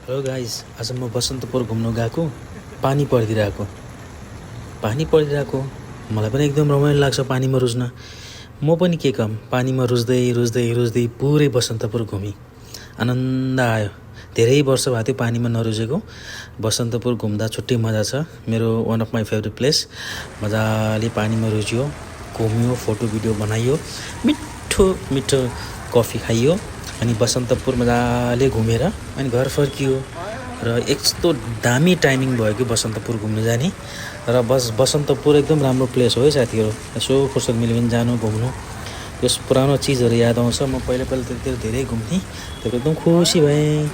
Hello guys, आज म बसन्तपुर घुम्न गएको। पानी परिदिरहेको मलाई पनि एकदम रमाइलो लाग्छ पानीमा रुज्न। म पनि के काम पानीमा रुज्दै रुज्दै रुज्दै पुरै बसन्तपुर घुमेँ। आनन्द आयो। धेरै वर्ष भयो त्यो पानीमा नरुजेको। बसन्तपुर घुम्दा छुट्टै मजा छ। मेरो one of my favourite place. मजाले पानीमा रुजियो, घुम्यो, फोटो भिडियो बनाइयो, मिठो मिठो कफी खाइयो, अनि बसन्तपुर मजाले घुमेर अनि घर फर्कियो। र यस्तो दामी टाइमिङ भयो कि बसन्तपुर घुम्न जाने। र बसन्तपुर एकदम राम्रो प्लेस हो है साथीहरू। यसो फुर्सद मिल्यो भने जानु, घुम्नु। त्यस पुरानो चिजहरू याद आउँछ। म पहिला त्यतिर धेरै घुम्थेँ, त्यहाँ एकदम खुसी भएँ।